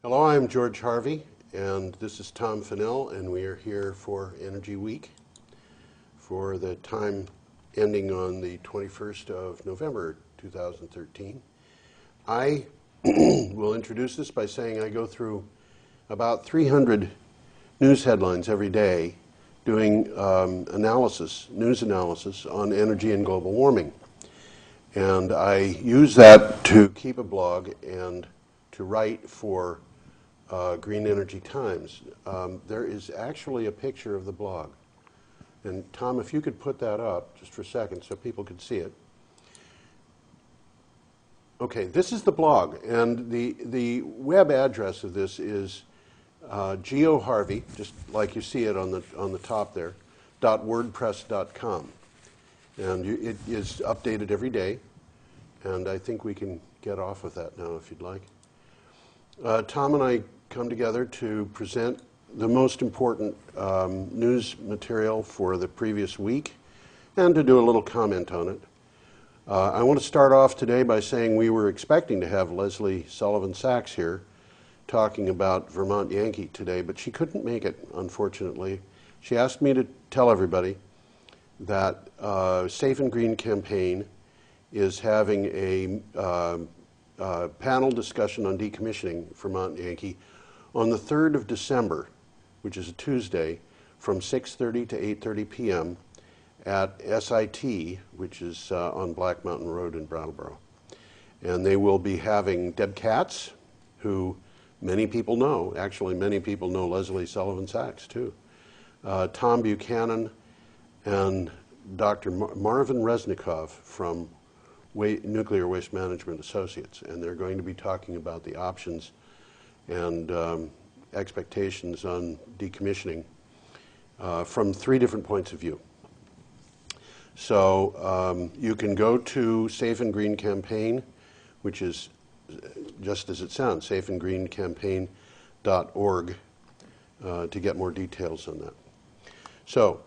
Hello, I'm George Harvey, and this is Tom Finnell, and we are here for Energy Week for the time ending on the 21st of November 2013. I will introduce this by saying I go through about 300 news headlines every day doing news analysis on energy and global warming. And I use that to keep a blog and to write for Green Energy Times. There is actually a picture of the blog. And Tom, if you could put that up just for a second so people could see it. Okay, this is the blog, and the web address of this is Geo Harvey, just like you see it on the top there, .wordpress.com. And it is updated every day, and I think we can get off with that now if you'd like. Tom and I come together to present the most important news material for the previous week and to do a little comment on it. I want to start off today by saying we were expecting to have Leslie Sullivan Sachs here talking about Vermont Yankee today, but she couldn't make it, unfortunately. She asked me to tell everybody that Safe and Green campaign is having a panel discussion on decommissioning Vermont Yankee on the 3rd of December, which is a Tuesday, from 6:30 to 8:30 p.m. at SIT, which is on Black Mountain Road in Brattleboro. And they will be having Deb Katz, who many people know. Actually, many people know Leslie Sullivan Sachs, too. Tom Buchanan and Dr. Marvin Resnikov from Nuclear Waste Management Associates. And they're going to be talking about the options and expectations on decommissioning from 3 different points of view. So you can go to Safe and Green Campaign, which is just as it sounds, safeandgreencampaign.org, to get more details on that. So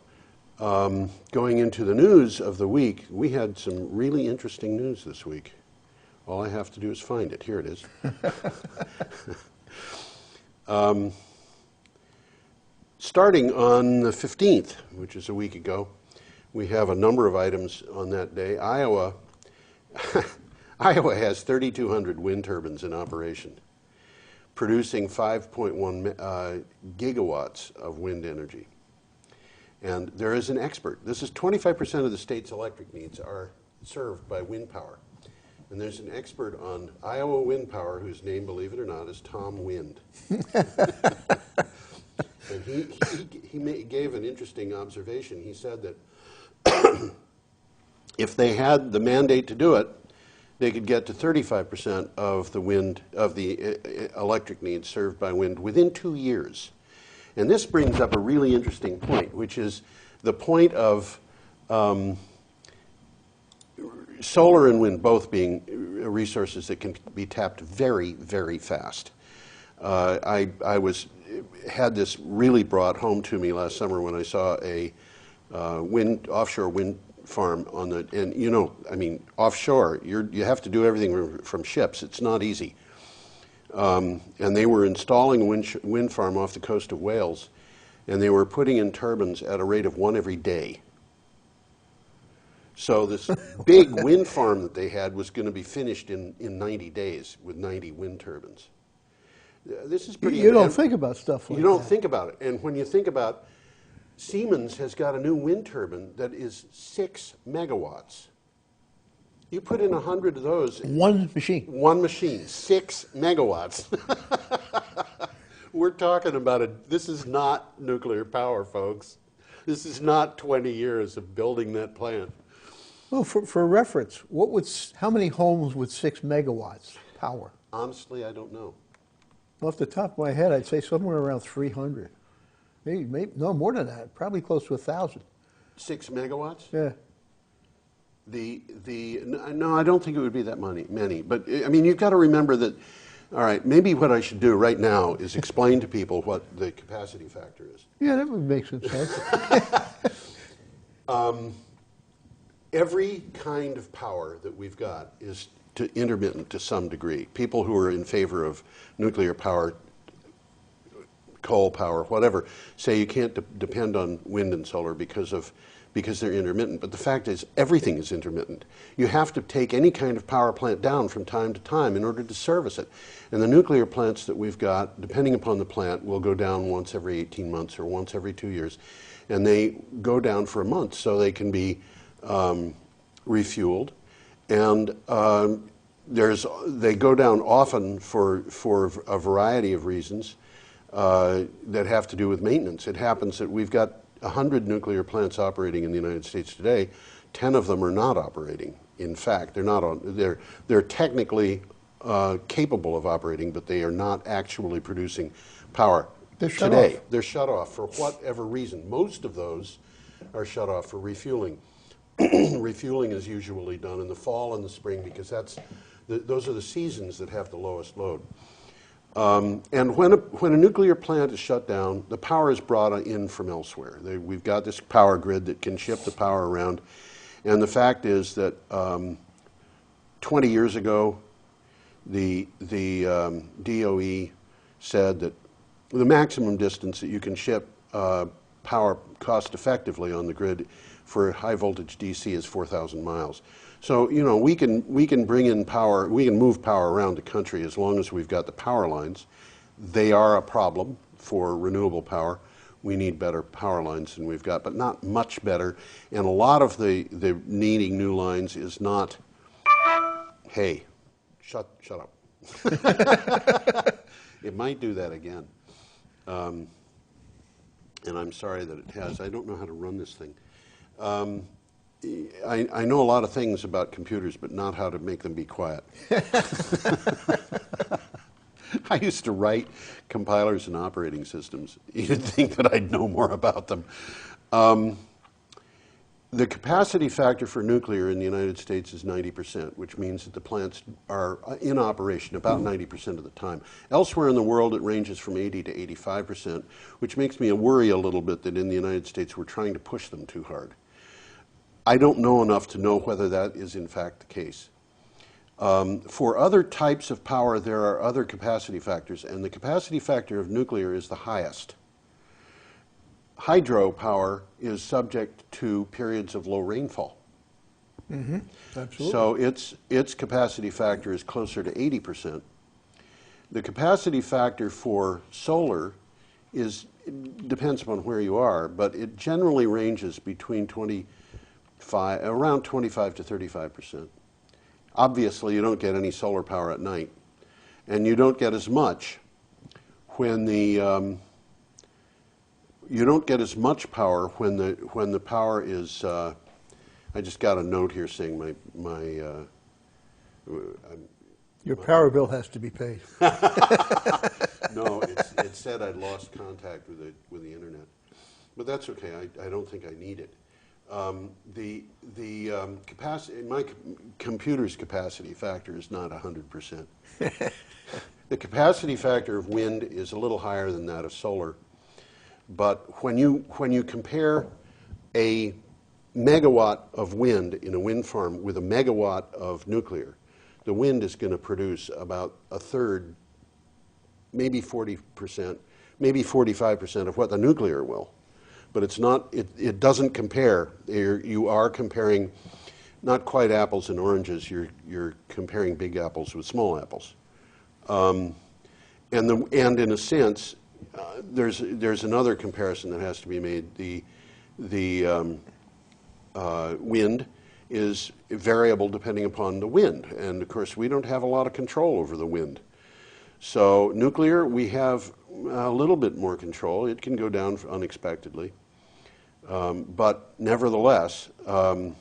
going into the news of the week, we had some really interesting news this week. All I have to do is find it. Here it is. Starting on the 15th, which is a week ago, we have a number of items on that day. Iowa has 3,200 wind turbines in operation, producing 5.1 gigawatts of wind energy. And there is an expert. This is 25% of the state's electric needs are served by wind power. And there's an expert on Iowa wind power whose name, believe it or not, is Tom Wind. And he gave an interesting observation. He said that if they had the mandate to do it, they could get to 35% of the electric needs served by wind within 2 years. And this brings up a really interesting point, which is the point of solar and wind both being resources that can be tapped very, very fast. I had this really brought home to me last summer when I saw a offshore wind farm on the, and you know, I mean, offshore, you have to do everything from ships. It's not easy. And they were installing a wind farm off the coast of Wales, and they were putting in turbines at a rate of 1 every day. So this big wind farm that they had was going to be finished in 90 days with 90 wind turbines. This is pretty. You don't think about stuff like that. You don't think about it. And when you think about Siemens has got a new wind turbine that is 6 megawatts. You put in 100 of those. One machine. One machine, 6 megawatts. We're talking about this is not nuclear power, folks. This is not 20 years of building that plant. Well, for reference, how many homes with 6 megawatts power? Honestly, I don't know. Off the top of my head, I'd say somewhere around 300. Maybe no more than that. Probably close to 1,000. 6 megawatts? Yeah. No, I don't think it would be that many. But I mean, you've got to remember that. All right, maybe what I should do right now is explain to people what the capacity factor is. Yeah, that would make some sense. Every kind of power that we've got is intermittent to some degree. People who are in favor of nuclear power, coal power, whatever, say you can't depend on wind and solar because they're intermittent. But the fact is, everything is intermittent. You have to take any kind of power plant down from time to time in order to service it. And the nuclear plants that we've got, depending upon the plant, will go down once every 18 months or once every 2 years. And they go down for a month so they can be refueled. And they go down often for a variety of reasons that have to do with maintenance. It happens that we've got 100 nuclear plants operating in the United States today. 10 of them are not operating. In fact, they're not on. They're technically capable of operating, but they are not actually producing power today. They're shut off for whatever reason. Most of those are shut off for refueling. Refueling is usually done in the fall and the spring because those are the seasons that have the lowest load. And when a nuclear plant is shut down, the power is brought in from elsewhere. We've got this power grid that can ship the power around. And the fact is that 20 years ago, the DOE said that the maximum distance that you can ship power cost effectively on the grid for high voltage DC is 4,000 miles. So, you know, we can bring in power, we can move power around the country as long as we've got the power lines. They are a problem for renewable power. We need better power lines than we've got, but not much better. And a lot of the needing new lines is not, hey, shut up. It might do that again. And I'm sorry that it has. I don't know how to run this thing. I know a lot of things about computers, but not how to make them be quiet. I used to write compilers and operating systems. You'd think that I'd know more about them. The capacity factor for nuclear in the United States is 90%, which means that the plants are in operation about 90% of the time. Elsewhere in the world, it ranges from 80 to 85%, which makes me worry a little bit that in the United States we're trying to push them too hard. I don't know enough to know whether that is in fact the case. For other types of power, there are other capacity factors, and the capacity factor of nuclear is the highest. Hydropower is subject to periods of low rainfall. Mm-hmm. Absolutely. So its capacity factor is closer to 80%. The capacity factor for solar depends upon where you are, but it generally ranges between around 25 to 35%. Obviously, you don't get any solar power at night, and you don't get as much when you don't get as much power when the power is. I just got a note here saying your power bill has to be paid. No, it said I'd lost contact with the internet, but that's okay. I don't think I need it. The capacity, my computer's capacity factor is not 100%. The capacity factor of wind is a little higher than that of solar. But when you compare a megawatt of wind in a wind farm with a megawatt of nuclear, the wind is going to produce about a third, maybe 40%, maybe 45% of what the nuclear will. But it's not. It doesn't compare. You are comparing not quite apples and oranges. You're comparing big apples with small apples. And in a sense, there's another comparison that has to be made. The wind is variable depending upon the wind, and of course we don't have a lot of control over the wind. So nuclear, we have a little bit more control. It can go down unexpectedly, but nevertheless, a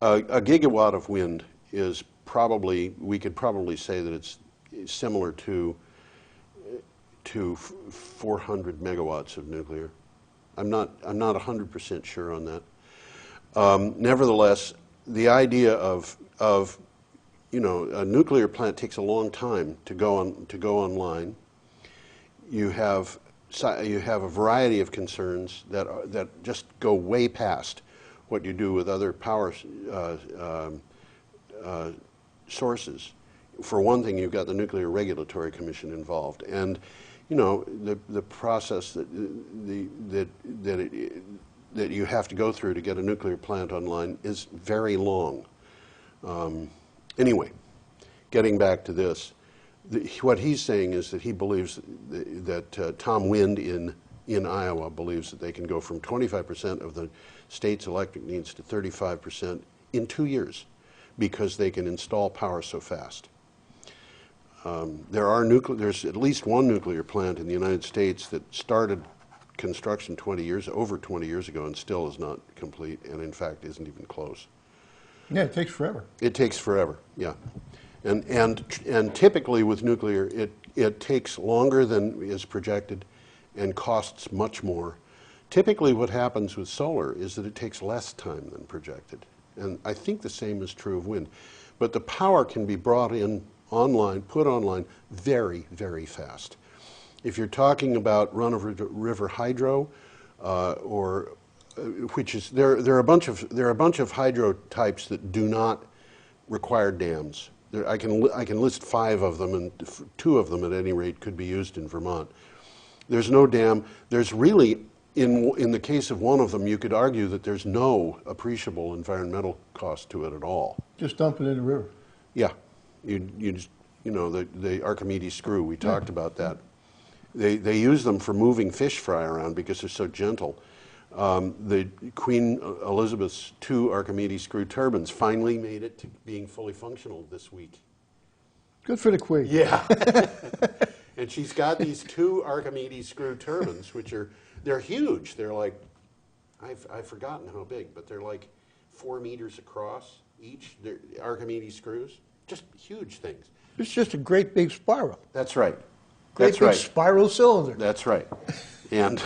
gigawatt of wind is probably, we could probably say that it's similar to 400 megawatts of nuclear. I'm not 100% sure on that. Nevertheless, the idea of a nuclear plant takes a long time to go online. You have a variety of concerns that just go way past what you do with other power sources. For one thing, you've got the Nuclear Regulatory Commission involved, and you know the process that you have to go through to get a nuclear plant online is very long. Anyway, getting back to this, what he's saying is that he believes that Tom Wind in Iowa believes that they can go from 25% of the state's electric needs to 35% in 2 years because they can install power so fast. There's at least one nuclear plant in the United States that started construction over 20 years ago and still is not complete, and in fact isn't even close. Yeah, it takes forever. It takes forever, yeah. And typically with nuclear, it takes longer than is projected and costs much more. Typically what happens with solar is that it takes less time than projected. And I think the same is true of wind. But the power can be brought in online, put online, very, very fast. If you're talking about run-of-river hydro, which is there are a bunch of hydro types that do not require dams. I can list 5 of them, and 2 of them at any rate could be used in Vermont. There's no dam. There's really, in the case of one of them, you could argue that there's no appreciable environmental cost to it at all. Just dump it in the river. Yeah, you know the Archimedes screw. We talked about that. They use them for moving fish fry around because they're so gentle. The Queen Elizabeth's 2 Archimedes screw turbines finally made it to being fully functional this week. Good for the Queen. Yeah. And she's got these 2 Archimedes screw turbines, they're huge. They're like, I've forgotten how big, but they're like 4 meters across each. They're Archimedes screws, just huge things. It's just a great big spiral. That's right. Great big spiral cylinder. That's right. And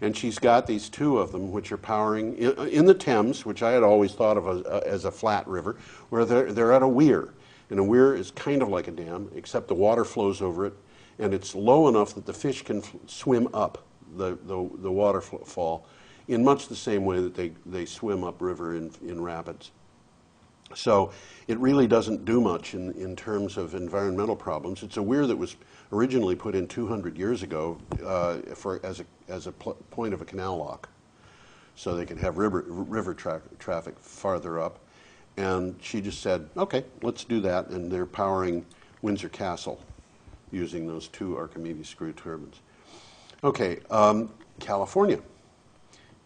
and she's got these 2 of them, which are powering in the Thames, which I had always thought of as a flat river, where they're at a weir. And a weir is kind of like a dam, except the water flows over it, and it's low enough that the fish can swim up the waterfall in much the same way that they swim upriver in rapids. So it really doesn't do much in terms of environmental problems. It's a weir that was originally put in 200 years ago as a point of a canal lock, so they could have river traffic farther up. And she just said, okay, let's do that. And they're powering Windsor Castle using those 2 Archimedes screw turbines. Okay, California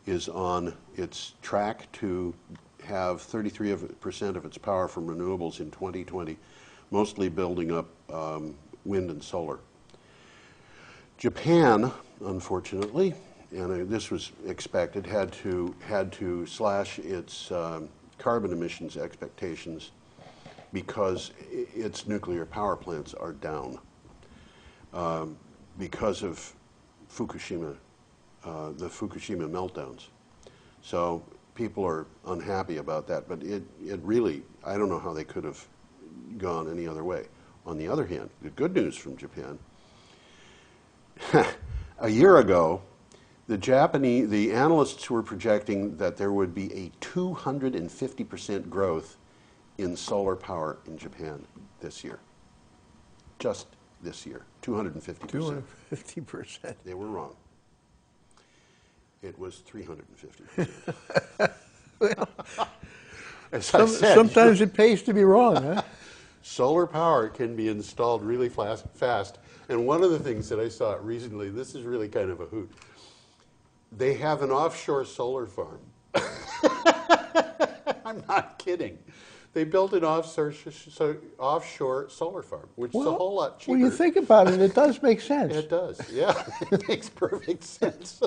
is on its track to have 33% of its power from renewables in 2020, mostly building up wind and solar. Japan, unfortunately, and this was expected, had to slash its carbon emissions expectations because its nuclear power plants are down because of Fukushima, the Fukushima meltdowns. So people are unhappy about that, but it really, I don't know how they could have gone any other way. On the other hand, the good news from Japan, a year ago, the analysts were projecting that there would be a 250% growth in solar power in Japan this year. Just this year, 250%. 250%. They were wrong. It was 350%. Well, as I said, sometimes it pays to be wrong, huh? solar power can be installed really fast. And one of the things that I saw recently, this is really kind of a hoot. They have an offshore solar farm. I'm not kidding. They built an offshore solar farm, which is a whole lot cheaper. When you think about it, it does make sense. It does, yeah. It makes perfect sense.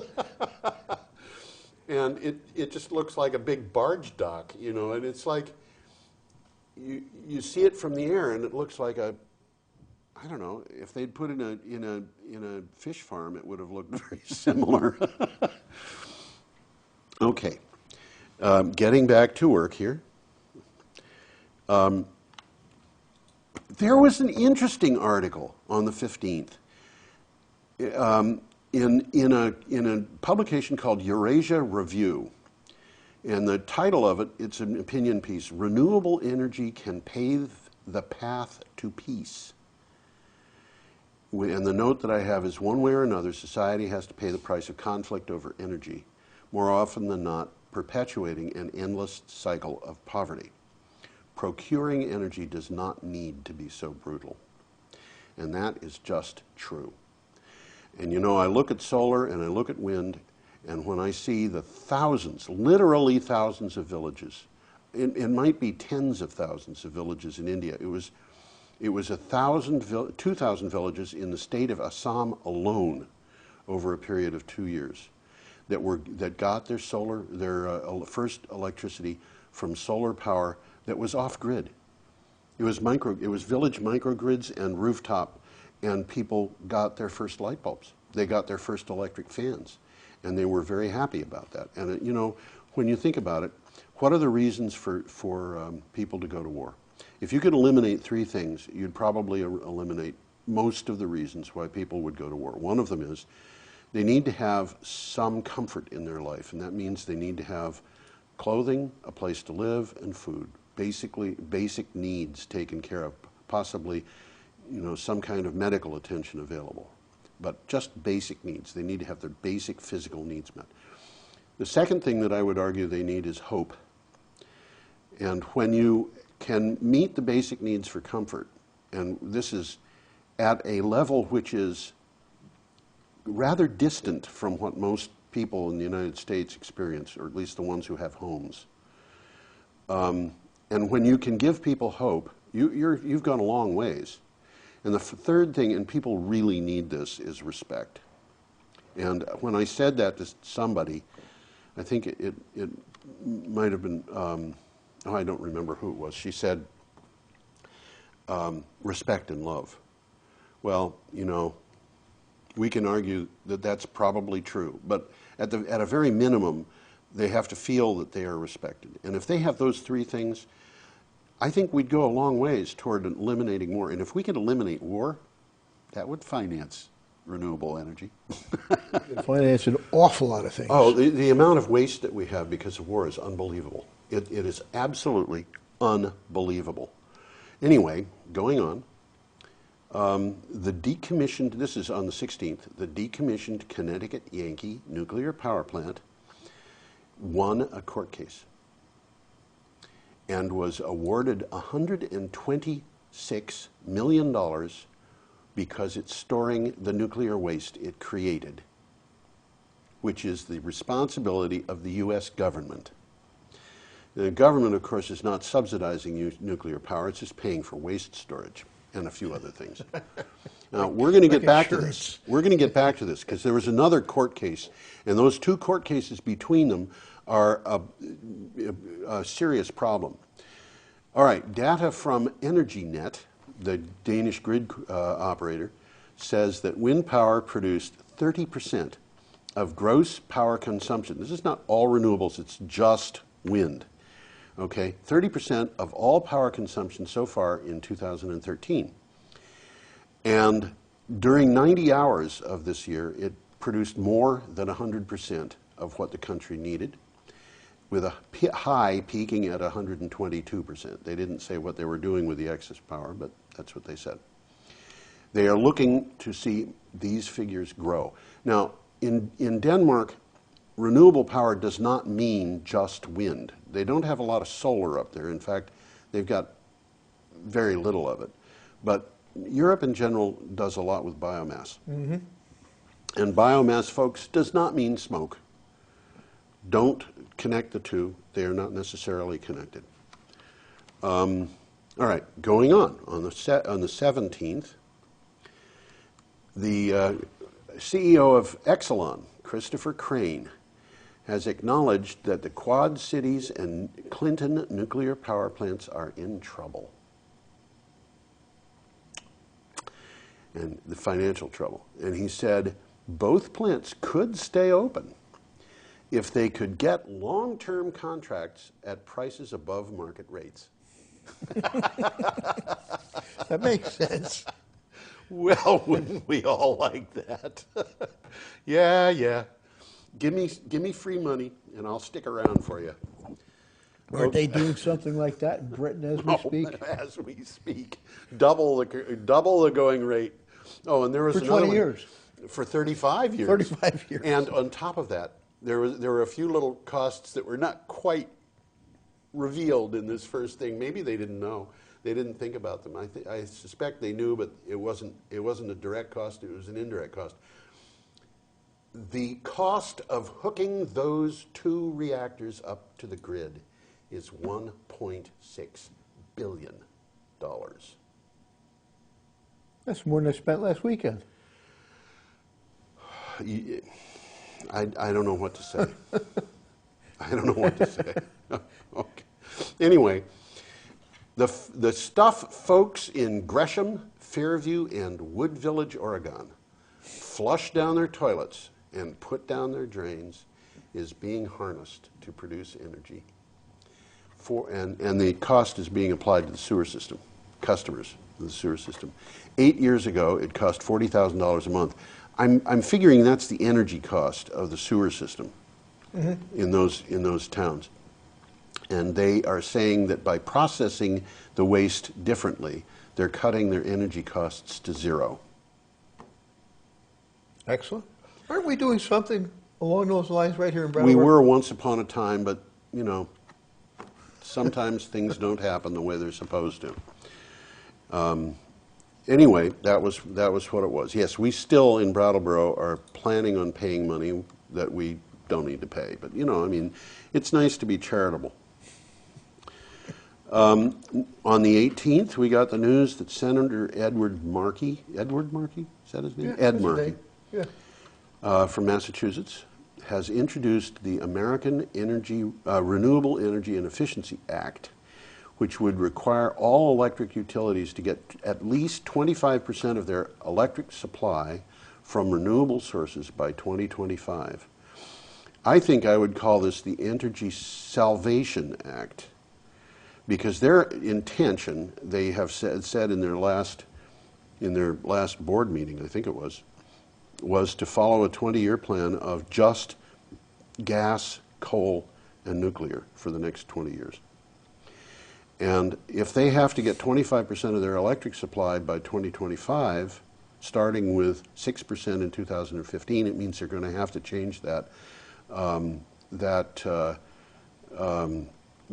And it just looks like a big barge dock, you know, and it's like, you see it from the air and it looks like I don't know, if they'd put it in a fish farm, it would have looked very similar. Okay, getting back to work here. There was an interesting article on the 15th in a publication called Eurasia Review. And the title of it, it's an opinion piece, Renewable Energy Can Pave the Path to Peace. And the note that I have is, one way or another, society has to pay the price of conflict over energy, more often than not perpetuating an endless cycle of poverty. Procuring energy does not need to be so brutal. And that is just true. And you know, I look at solar and I look at wind, and when I see the thousands, literally thousands of villages, it might be tens of thousands of villages in India. It was 2,000 villages in the state of Assam alone over a period of 2 years that got their first electricity from solar power that was off grid. It was village microgrids and rooftop, and people got their first light bulbs. They got their first electric fans, and they were very happy about that. And you know, when you think about it, what are the reasons for people to go to war? If you could eliminate three things, you'd probably eliminate most of the reasons why people would go to war. One of them is they need to have some comfort in their life, and that means they need to have clothing, a place to live, and food. Basically, basic needs taken care of, possibly, you know, some kind of medical attention available. But just basic needs. They need to have their basic physical needs met. The second thing that I would argue they need is hope. And when you can meet the basic needs for comfort, and this is at a level which is rather distant from what most people in the United States experience, or at least the ones who have homes. And when you can give people hope, you've gone a long ways. And the third thing, and people really need this, is respect. And when I said that to somebody, I think it might have been, I don't remember who it was. She said, respect and love. Well, you know, we can argue that that's probably true, but at a very minimum, they have to feel that they are respected. And if they have those three things, I think we'd go a long ways toward eliminating war. And if we could eliminate war, that would finance renewable energy. Finance an awful lot of things. Oh, the amount of waste that we have because of war is unbelievable. It is absolutely unbelievable. Anyway, going on. The decommissioned, this is on the 16th, the decommissioned Connecticut Yankee nuclear power plant won a court case and was awarded $126 million because it's storing the nuclear waste it created, which is the responsibility of the U.S. government. The government, of course, is not subsidizing nuclear power, it's just paying for waste storage and a few other things. Now, we're going to get back to this. We're going to get back to this because there was another court case, and those two court cases between them are a serious problem. All right, data from EnergyNet, the Danish grid operator, says that wind power produced 30% of gross power consumption. This is not all renewables, it's just wind. Okay, 30% of all power consumption so far in 2013. And during 90 hours of this year, it produced more than 100% of what the country needed, with a high peaking at 122%. They didn't say what they were doing with the excess power, but that's what they said. They are looking to see these figures grow. Now, in Denmark, renewable power does not mean just wind. They don't have a lot of solar up there. In fact, they've got very little of it. But Europe in general does a lot with biomass. Mm-hmm. And biomass, folks, does not mean smoke. Don't connect the two. They are not necessarily connected. All right, going on. On the 17th, the CEO of Exelon, Christopher Crane, has acknowledged that the Quad Cities and Clinton nuclear power plants are in trouble. And the financial trouble. And he said both plants could stay open if they could get long-term contracts at prices above market rates. That makes sense. Well, wouldn't we all like that? Yeah. Give me free money, and I'll stick around for you. Aren't they doing something like that in Britain as we speak? As we speak, double the going rate. Oh, and there was For another 20 one. years. For 35 years. 35 years. And on top of that, there were a few little costs that were not quite revealed in this first thing. Maybe they didn't know. They didn't think about them. I suspect they knew, but it wasn't a direct cost. It was an indirect cost. The cost of hooking those 2 reactors up to the grid is $1.6 billion. That's more than I spent last weekend. I don't know what to say. I don't know what to say. Okay. Anyway, the stuff folks in Gresham, Fairview, and Wood Village, Oregon, flush down their toilets and put down their drains is being harnessed to produce energy. And the cost is being applied to the sewer system, customers of the sewer system. 8 years ago, it cost $40,000 a month. I'm figuring that's the energy cost of the sewer system in those towns. And they are saying that by processing the waste differently, they're cutting their energy costs to 0. Excellent. Aren't we doing something along those lines right here in Brattleboro? We were once upon a time, but, sometimes things don't happen the way they're supposed to. Anyway, that was what it was. Yes, we still in Brattleboro are planning on paying money that we don't need to pay. But, it's nice to be charitable. On the 18th, we got the news that Senator Edward Markey, is that his name? Yeah, Ed Markey, from Massachusetts, has introduced the American Renewable Energy and Efficiency Act, which would require all electric utilities to get at least 25% of their electric supply from renewable sources by 2025. I think I would call this the Energy Salvation Act, because their intention, they have said in their last board meeting, I think it was to follow a 20-year plan of just gas, coal, and nuclear for the next 20 years. And if they have to get 25% of their electric supply by 2025, starting with 6% in 2015, it means they're going to have to change that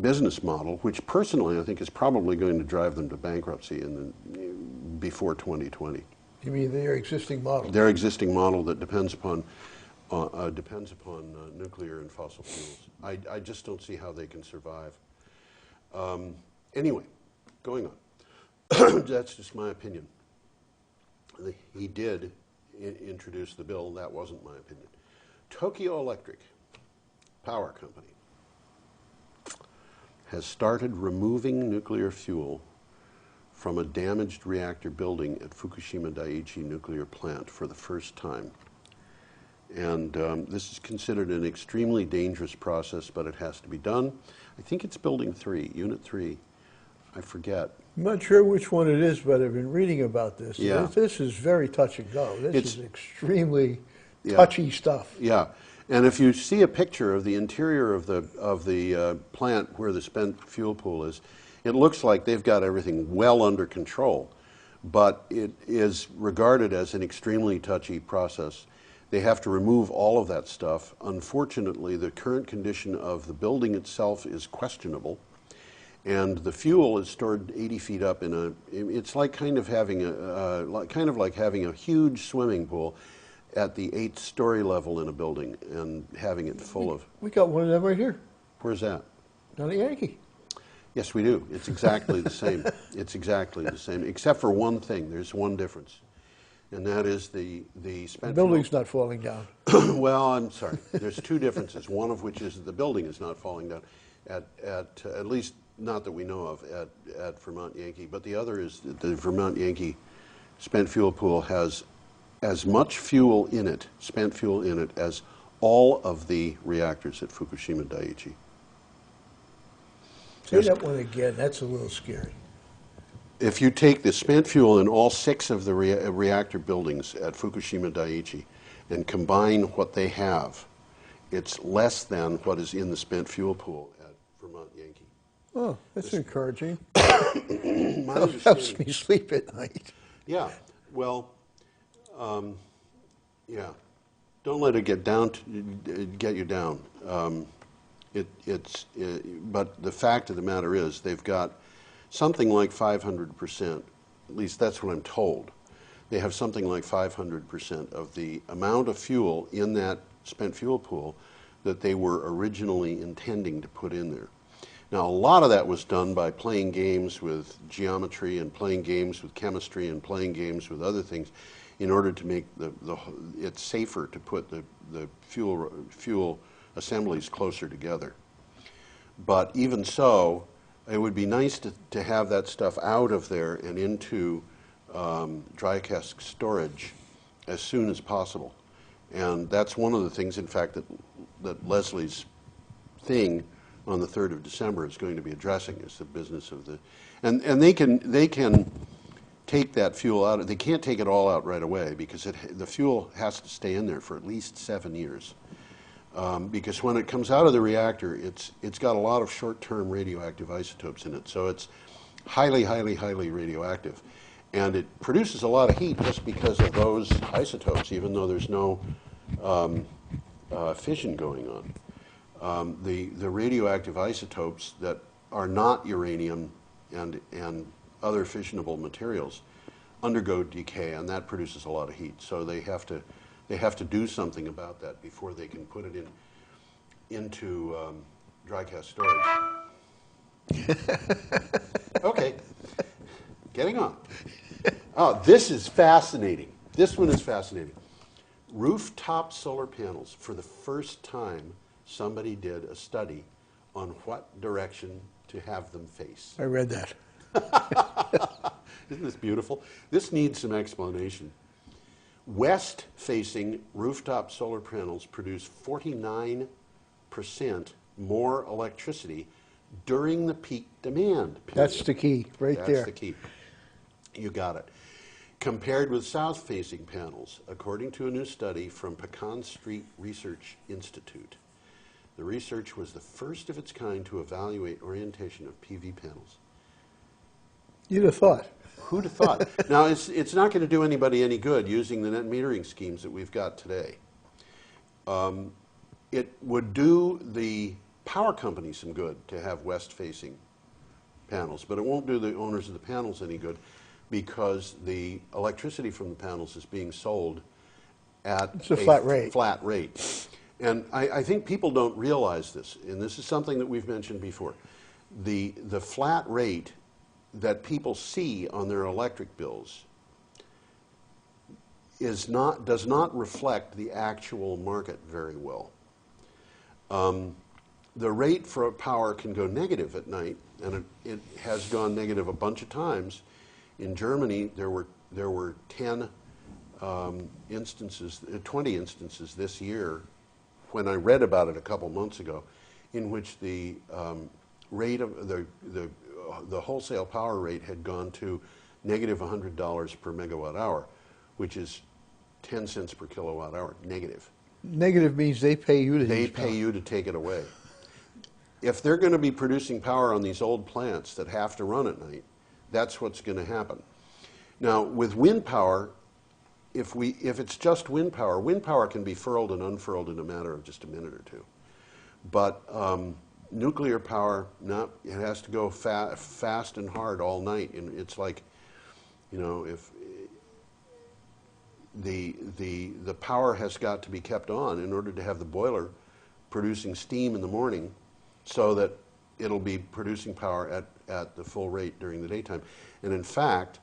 business model, which personally I think is probably going to drive them to bankruptcy before 2020. You mean their existing model? Their existing model that depends upon nuclear and fossil fuels. I just don't see how they can survive. Anyway, going on. That's just my opinion. He did introduce the bill. That wasn't my opinion. Tokyo Electric Power Company has started removing nuclear fuel from a damaged reactor building at Fukushima Daiichi nuclear plant for the first time. And this is considered an extremely dangerous process, but it has to be done. I think it's building 3, unit 3. I forget. I'm not sure which one it is, but I've been reading about this. Yeah. This is very touch and go. This is extremely touchy stuff. Yeah. And if you see a picture of the interior of the plant where the spent fuel pool is, it looks like they've got everything well under control, but it is regarded as an extremely touchy process. They have to remove all of that stuff. Unfortunately, the current condition of the building itself is questionable, and the fuel is stored 80 feet up in a. It's like kind of like having a huge swimming pool at the 8th story level in a building and having it full of. We got one of them right here. Where's that? Down at Yankee. Yes, we do. It's exactly the same. It's exactly the same, except for one thing. There's one difference, and that is the spent. The building's not falling down. Well, I'm sorry. There's 2 differences. One of which is that the building is not falling down, at least not that we know of at Vermont Yankee. But the other is that the Vermont Yankee spent fuel pool has as much fuel in it, spent fuel in it, as all of the reactors at Fukushima Daiichi. Say that one again. That's a little scary. If you take the spent fuel in all 6 of the reactor buildings at Fukushima Daiichi and combine what they have, it's less than what is in the spent fuel pool at Vermont Yankee. Oh, that's encouraging. My Helps understanding, me sleep at night. yeah, well, yeah, don't let it get you down. But the fact of the matter is, they've got something like 500%. At least that's what I'm told. They have something like 500% of the amount of fuel in that spent fuel pool that they were originally intending to put in there. Now, a lot of that was done by playing games with geometry and playing games with chemistry and playing games with other things in order to make it safer to put the fuel assemblies closer together. But even so, it would be nice to have that stuff out of there and into dry cask storage as soon as possible. And that's one of the things, in fact, that Leslie's thing on the 3rd of December is going to be addressing, is the business of the, and they can take that fuel out. They can't take it all out right away because the fuel has to stay in there for at least 7 years. Because when it comes out of the reactor, it's got a lot of short-term radioactive isotopes in it, so it's highly, highly, highly radioactive. And it produces a lot of heat just because of those isotopes, even though there's no fission going on. The radioactive isotopes that are not uranium and other fissionable materials undergo decay, and that produces a lot of heat. So they have to do something about that before they can put it into dry cask storage. Okay, getting on. Oh, this is fascinating. This one is fascinating. Rooftop solar panels. For the first time, somebody did a study on what direction to have them face. I read that. Isn't this beautiful? This needs some explanation. West-facing rooftop solar panels produce 49% more electricity during the peak demand period. That's the key, right there. That's the key. You got it. Compared with south-facing panels, according to a new study from Pecan Street Research Institute. The research was the first of its kind to evaluate orientation of PV panels. You'd have thought. Who'd have thought? Now, it's not going to do anybody any good using the net metering schemes that we've got today. It would do the power company some good to have west-facing panels, but it won't do the owners of the panels any good because the electricity from the panels is being sold at a flat rate. Flat rate. And I think people don't realize this, and this is something that we've mentioned before. The flat rate that people see on their electric bills does not reflect the actual market very well. The rate for power can go negative at night, and it has gone negative a bunch of times. In Germany, there were 10 instances, 20 instances this year, when I read about it a couple months ago, in which the rate of the wholesale power rate had gone to negative $100 per megawatt hour, which is 10 cents per kilowatt hour, negative. Negative means they pay you to take it away. If they're going to be producing power on these old plants that have to run at night, that's what's going to happen. Now, with wind power, if it's just wind power can be furled and unfurled in a matter of just a minute or two. But nuclear power, no, it has to go fast and hard all night. And it's like, you know, if the power has got to be kept on in order to have the boiler producing steam in the morning, so that it'll be producing power at the full rate during the daytime. And in fact,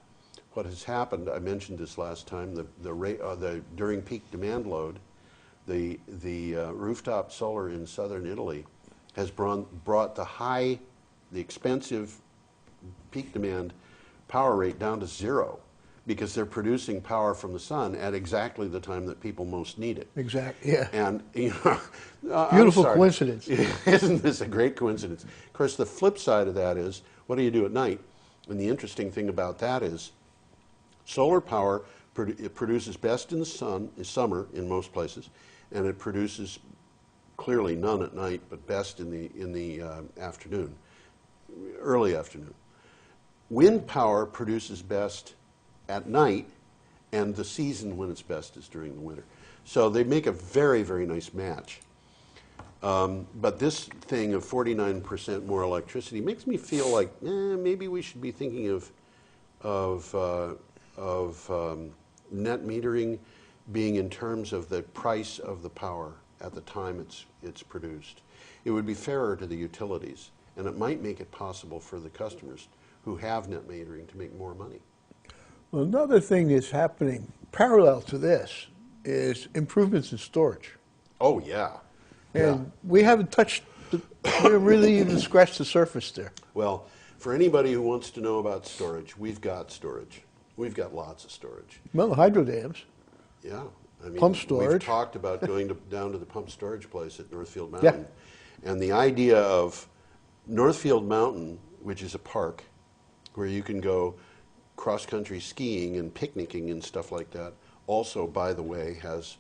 what has happened, I mentioned this last time, during peak demand load, the rooftop solar in southern Italy has brought the expensive peak demand power rate down to zero, because they're producing power from the sun at exactly the time that people most need it. Exactly, yeah. And, you know, beautiful coincidence. Isn't this a great coincidence? Of course, the flip side of that is, what do you do at night? And the interesting thing about that is, solar power it produces best in the summer in most places, and it produces clearly none at night, but best in the afternoon, early afternoon. Wind power produces best at night, and the season when it's best is during the winter. So they make a very, very nice match. But this thing of 49% more electricity makes me feel like maybe we should be thinking of net metering being in terms of the price of the power at the time it's produced. It would be fairer to the utilities, and it might make it possible for the customers who have net metering to make more money. Well, another thing that's happening parallel to this is improvements in storage. Oh, yeah. And we haven't touched, we haven't really even scratched the surface there. Well, for anybody who wants to know about storage, we've got storage. We've got lots of storage. Well, the hydro dams. Yeah. I mean, Pump storage. We've talked about going down to the pump storage place at Northfield Mountain. Yeah. And the idea of Northfield Mountain, which is a park where you can go cross-country skiing and picnicking and stuff like that, also, by the way, has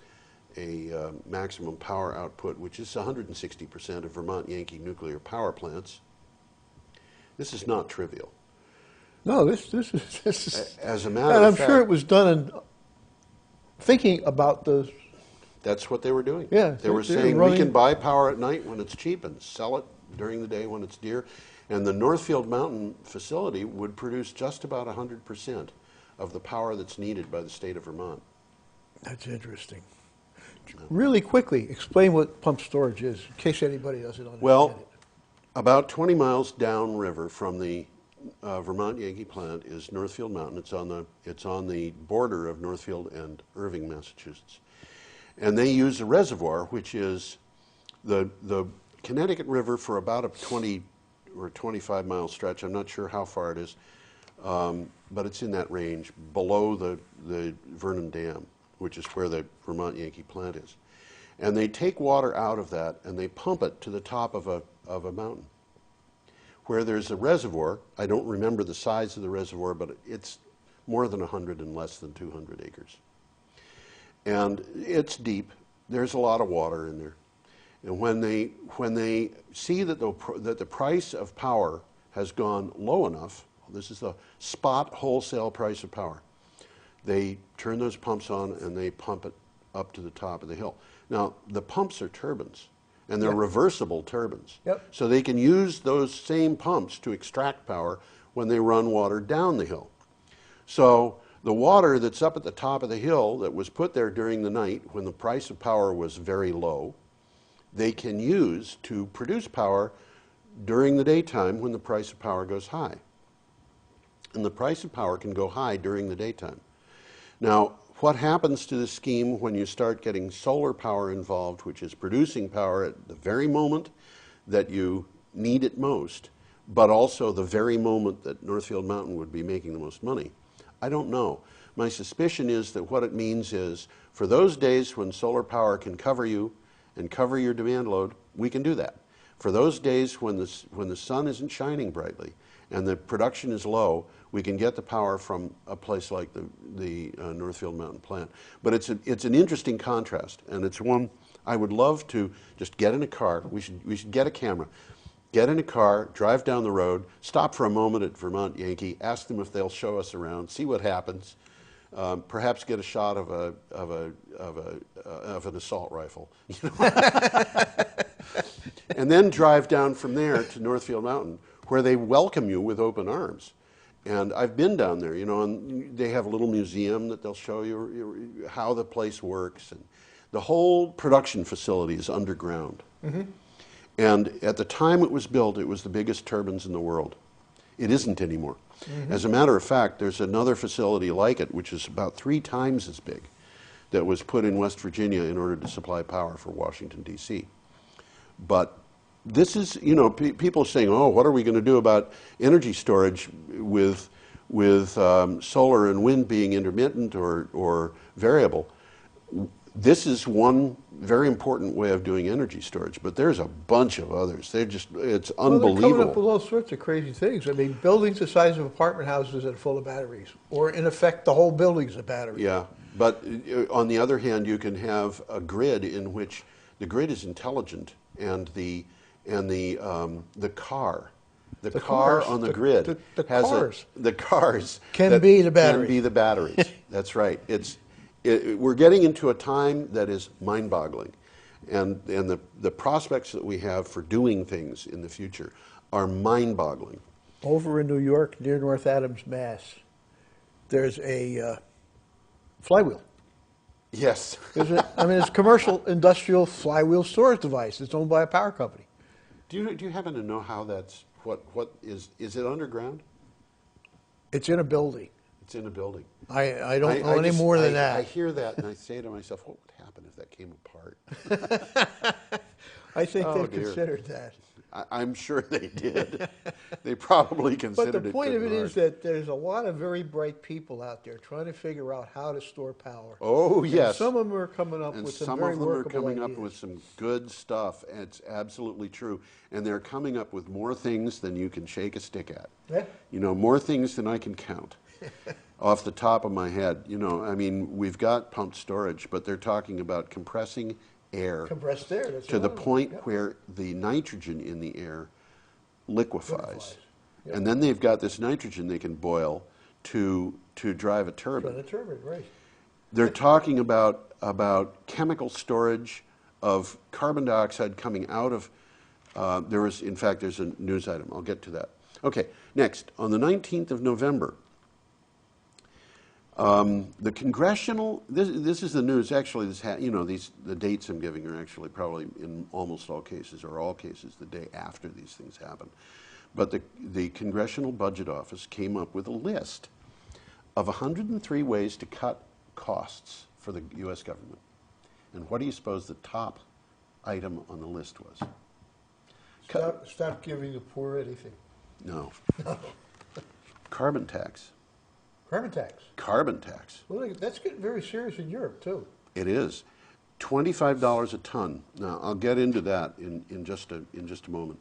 a maximum power output, which is 160% of Vermont Yankee nuclear power plants. This is not trivial. No, this is. As a matter and of I'm fact, sure it was done in thinking about the. that's what they were doing. Yeah, they were saying we can buy power at night when it's cheap and sell it during the day when it's dear. And the Northfield Mountain facility would produce just about 100% of the power that's needed by the state of Vermont. That's interesting. Really quickly, explain what pump storage is, in case anybody doesn't understand it. About 20 miles downriver from the Vermont Yankee plant is Northfield Mountain. It's on the border of Northfield and Irving, Massachusetts. And they use a reservoir, which is the Connecticut River for about a 20 or 25 mile stretch. I'm not sure how far it is, but it's in that range below the Vernon Dam, which is where the Vermont Yankee plant is. And they take water out of that and they pump it to the top of a mountain where there's a reservoir. I don't remember the size of the reservoir, but it's more than 100 and less than 200 acres. And it's deep. There's a lot of water in there. And when they see that the price of power has gone low enough, this is the spot wholesale price of power, they turn those pumps on and they pump it up to the top of the hill. Now, the pumps are turbines, and they're reversible turbines. Yep. So they can use those same pumps to extract power when they run water down the hill. So the water that's up at the top of the hill that was put there during the night when the price of power was very low, they can use to produce power during the daytime when the price of power goes high. And the price of power can go high during the daytime. Now, what happens to the scheme when you start getting solar power involved, which is producing power at the very moment that you need it most, but also the very moment that Northfield Mountain would be making the most money? I don't know. My suspicion is that what it means is for those days when solar power can cover you and cover your demand load, we can do that. For those days when the sun isn't shining brightly and the production is low, we can get the power from a place like the Northfield Mountain plant. But it's an interesting contrast, and it's one I would love to just get in a car. We should get a camera, get in a car, drive down the road, stop for a moment at Vermont Yankee, ask them if they'll show us around, see what happens. Perhaps get a shot of an assault rifle, you know? And then drive down from there to Northfield Mountain, where they welcome you with open arms. And I've been down there, you know, and they have a little museum that they'll show you how the place works, and the whole production facility is underground. Mm-hmm. And at the time it was built, it was the biggest turbines in the world. It isn't anymore. Mm-hmm. As a matter of fact, there's another facility like it, which is about 3 times as big, that was put in West Virginia in order to supply power for Washington, D.C. But this is, you know, people are saying, oh, what are we going to do about energy storage with solar and wind being intermittent or variable? This is one very important way of doing energy storage, but there's a bunch of others. It's unbelievable. They're coming up with all sorts of crazy things. I mean, buildings the size of apartment houses that are full of batteries, or in effect, the whole building's a battery. Yeah, but on the other hand, you can have a grid in which The grid is intelligent, and the car. The car cars, on the grid the has cars the cars can that be the Can batteries. be the batteries. That's right. We're getting into a time that is mind-boggling, and the prospects that we have for doing things in the future are mind-boggling. Over in New York, near North Adams, Mass, there's a flywheel. Yes. It's a commercial industrial flywheel storage device. It's owned by a power company. Do you happen to know how that's what is it underground? It's in a building. It's in a building. I don't know any more than that. I hear that and I say to myself, what would happen if that came apart? I think Oh, they've dear. considered that. I'm sure they did. They probably considered But the it. point good of it and is hard. that there's a lot of very bright people out there trying to figure out how to store power. Oh, And yes. some of them are coming up And with some some very of them are workable coming ideas. up with some good stuff, and it's absolutely true. And they're coming up with more things than you can shake a stick at. Yeah. You know, more things than I can count off the top of my head. You know, I mean, we've got pumped storage, but they're talking about compressing air Compressed air. That's to the another one. point Yep. where the nitrogen in the air liquefies. Yep. And then they've got this nitrogen they can boil to drive a turbine. Run a turbine, right. They're talking about chemical storage of carbon dioxide coming out of, there's a news item. I'll get to that. Okay, next, on the 19th of November, the congressional, this is the news, actually, the dates I'm giving are actually probably in almost all cases, or all cases, the day after these things happen. But the Congressional Budget Office came up with a list of 103 ways to cut costs for the U.S. government. And what do you suppose the top item on the list was? Stop giving the poor anything. No. Carbon tax. Carbon tax. Carbon tax. Well, that's getting very serious in Europe, too. It is. $25 a ton. Now, I'll get into that in just a moment.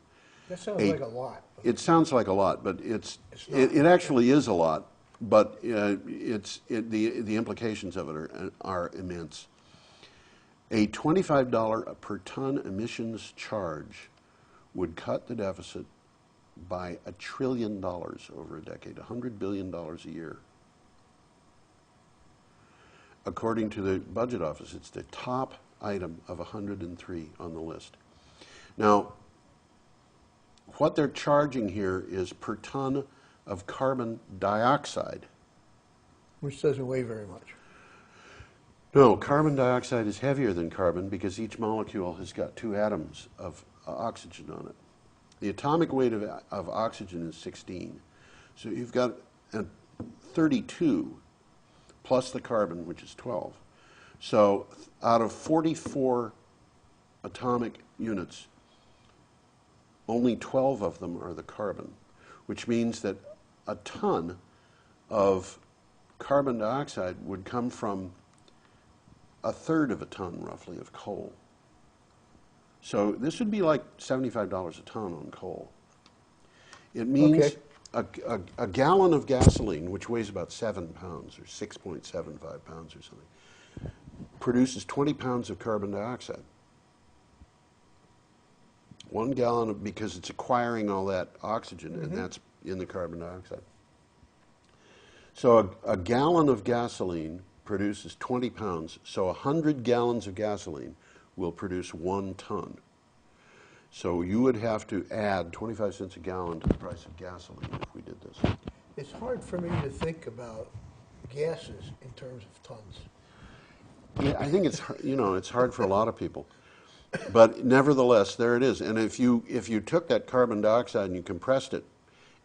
That sounds like a lot. It sounds like a lot, but It's not. it actually is a lot. But the implications of it are immense. A $25 per ton emissions charge would cut the deficit by $1 trillion over a decade, $100 billion a year. According to the Budget Office, it's the top item of 103 on the list. Now, what they're charging here is per ton of carbon dioxide. Which doesn't weigh very much. No, carbon dioxide is heavier than carbon because each molecule has got 2 atoms of oxygen on it. The atomic weight of oxygen is 16. So you've got 32 plus the carbon, which is 12. So out of 44 atomic units, only 12 of them are the carbon, which means that a ton of carbon dioxide would come from a third of a ton, roughly, of coal. So this would be like $75 a ton on coal. It means a gallon of gasoline, which weighs about 7 pounds or 6.75 pounds or something, produces 20 pounds of carbon dioxide. 1 gallon because it's acquiring all that oxygen, and that's in the carbon dioxide. So a gallon of gasoline produces 20 pounds, so 100 gallons of gasoline will produce 1 ton. So you would have to add 25 cents a gallon to the price of gasoline if we did this. It's hard for me to think about gases in terms of tons. Yeah, I think it's hard for a lot of people. But nevertheless, there it is. And if you took that carbon dioxide and you compressed it,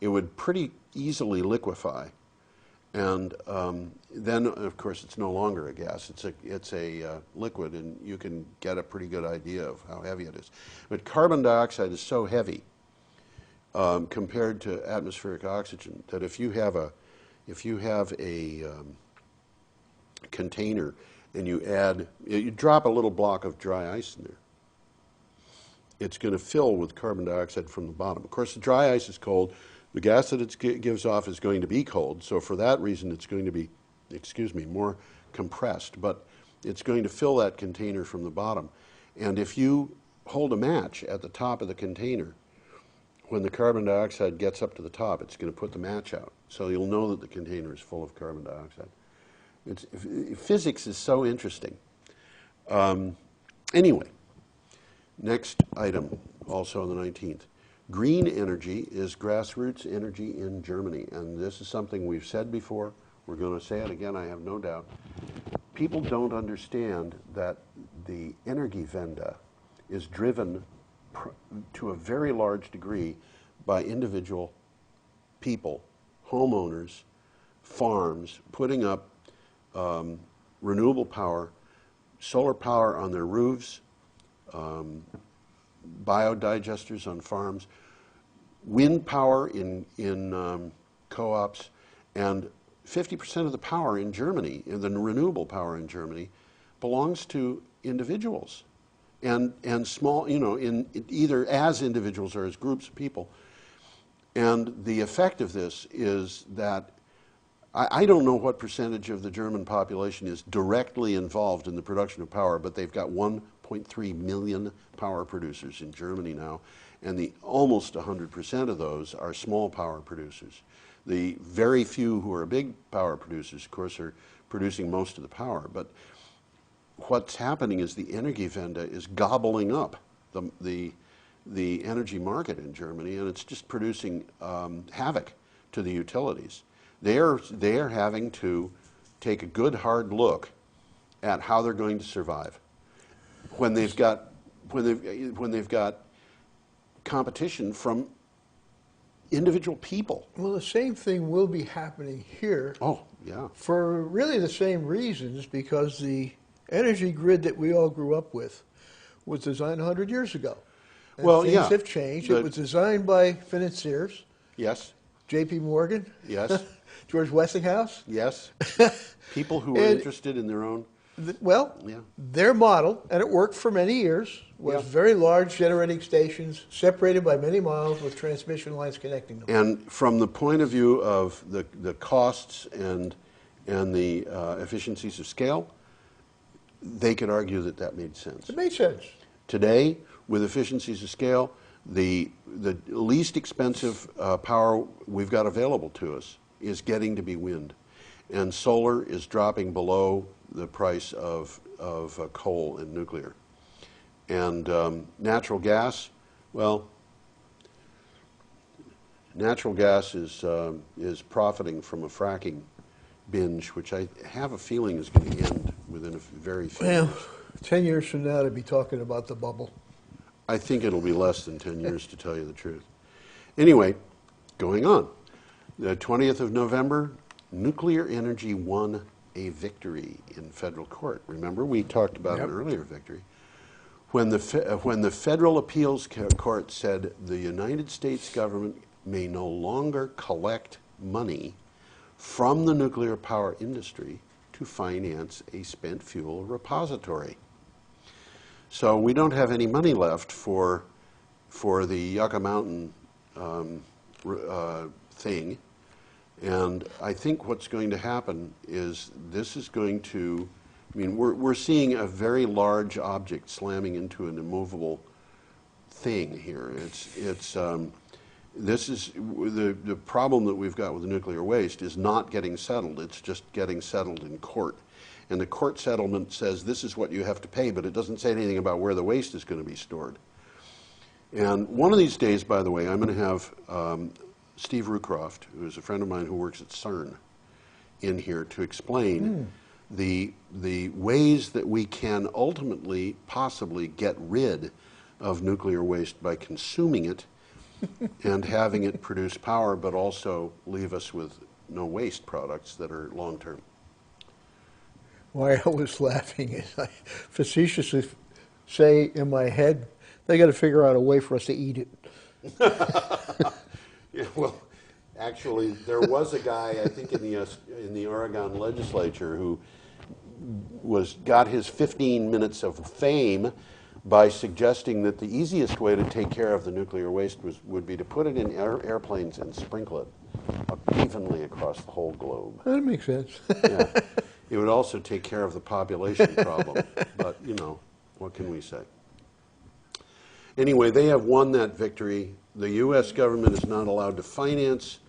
it would pretty easily liquefy. And then, of course, it's no longer a gas. It's a liquid, and you can get a pretty good idea of how heavy it is. But carbon dioxide is so heavy compared to atmospheric oxygen that if you have a container and you drop a little block of dry ice in there, it's going to fill with carbon dioxide from the bottom. Of course, the dry ice is cold. The gas that it gives off is going to be cold, so for that reason it's going to be, more compressed, but it's going to fill that container from the bottom. And if you hold a match at the top of the container, when the carbon dioxide gets up to the top, it's going to put the match out. So you'll know that the container is full of carbon dioxide. Physics is so interesting. Anyway, next item, also on the 19th. Green energy is grassroots energy in Germany. And this is something we've said before. We're going to say it again, I have no doubt. People don't understand that the Energiewende is driven to a very large degree by individual people, homeowners, farms, putting up renewable power, solar power on their roofs, biodigesters on farms, wind power in co-ops, and 50% of the power in Germany, the renewable power in Germany, belongs to individuals and small, in either as individuals or as groups of people. And the effect of this is that I don't know what percentage of the German population is directly involved in the production of power, but they've got 1.3 million power producers in Germany now, and almost 100% of those are small power producers. The very few who are big power producers, of course, are producing most of the power. But what's happening is the Energiewende is gobbling up the energy market in Germany, and it's just producing havoc to the utilities. They are having to take a good hard look at how they're going to survive when they've got competition from individual people. Well, the same thing will be happening here. Oh, yeah. For really the same reasons, because the energy grid that we all grew up with was designed 100 years ago. And well, things yeah. have changed. It was designed by financiers. Yes. J.P. Morgan. Yes. George Westinghouse. Yes. People who were interested in their own. Their model, and it worked for many years, was very large generating stations separated by many miles with transmission lines connecting them. And from the point of view of the costs and the efficiencies of scale, they could argue that that made sense. It made sense. Today, with efficiencies of scale, the least expensive power we've got available to us is getting to be wind. And solar is dropping below the price of coal and nuclear. And natural gas, well, natural gas is profiting from a fracking binge, which I have a feeling is going to end within a very few years. 10 years from now, to be talking about the bubble. I think it'll be less than 10 years, to tell you the truth. Anyway, going on. The 20th of November, nuclear energy won a victory in federal court. Remember, we talked about an earlier victory. When the Federal Appeals Court said the United States government may no longer collect money from the nuclear power industry to finance a spent fuel repository. So we don't have any money left for the Yucca Mountain thing. And I think what's going to happen is this is going to, I mean, we're seeing a very large object slamming into an immovable thing here. This is the problem that we've got with nuclear waste is not getting settled. It's just getting settled in court. And the court settlement says this is what you have to pay, but it doesn't say anything about where the waste is going to be stored. And one of these days, by the way, I'm going to have Steve Rucroft, who is a friend of mine who works at CERN, in here to explain the ways that we can ultimately possibly get rid of nuclear waste by consuming it and having it produce power, but also leave us with no waste products that are long-term. Why I was laughing is I facetiously say in my head, they got to figure out a way for us to eat it. Yeah, well, actually, there was a guy, I think, in the Oregon legislature who got his 15 minutes of fame by suggesting that the easiest way to take care of the nuclear waste would be to put it in airplanes and sprinkle it evenly across the whole globe. That makes sense. Yeah. It would also take care of the population problem, but, you know, what can we say? Anyway, they have won that victory. The U.S. government is not allowed to finance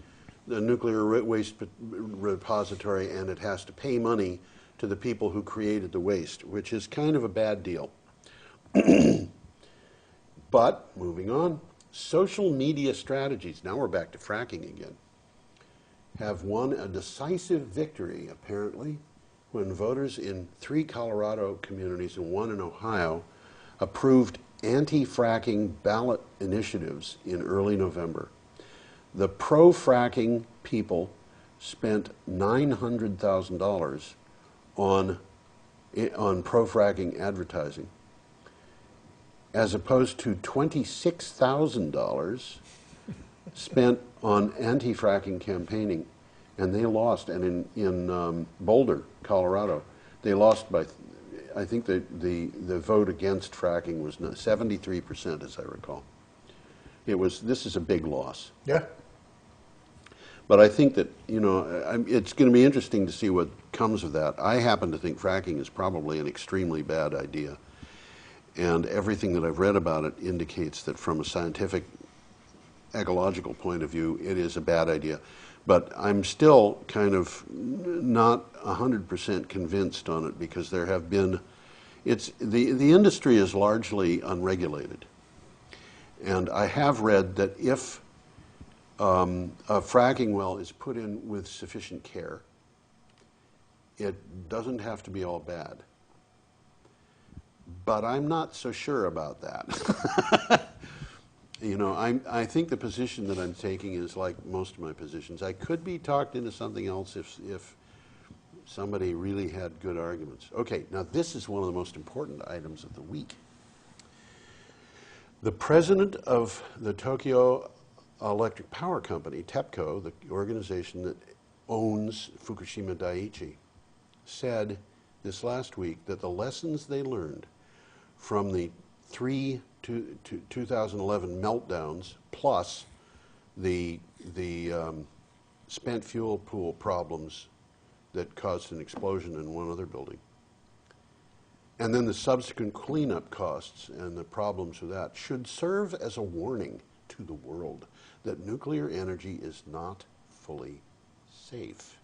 the nuclear waste repository, and it has to pay money to the people who created the waste, which is kind of a bad deal. But, moving on, social media strategies, now we're back to fracking again, have won a decisive victory, apparently, when voters in 3 Colorado communities and 1 in Ohio approved anti-fracking ballot initiatives in early November. The pro-fracking people spent $900,000 on pro-fracking advertising, as opposed to $26,000 spent on anti-fracking campaigning, and they lost. And in Boulder, Colorado, they lost by, I think the vote against fracking was 73%, as I recall. This is a big loss. Yeah. But I think that, it's going to be interesting to see what comes of that. I happen to think fracking is probably an extremely bad idea. And everything that I've read about it indicates that from a scientific, ecological point of view, it is a bad idea. But I'm still kind of not 100% convinced on it, because there have been, the industry is largely unregulated. And I have read that if a fracking well is put in with sufficient care, it doesn't have to be all bad. But I'm not so sure about that. I think the position that I'm taking is like most of my positions. I could be talked into something else if somebody really had good arguments. Okay, now this is one of the most important items of the week. The president of the Tokyo Electric Power Company, TEPCO, the organization that owns Fukushima Daiichi, said this last week that the lessons they learned from the 2011 meltdowns, plus the spent fuel pool problems that caused an explosion in one other building, and then the subsequent cleanup costs and the problems with that, should serve as a warning to the world that nuclear energy is not fully safe.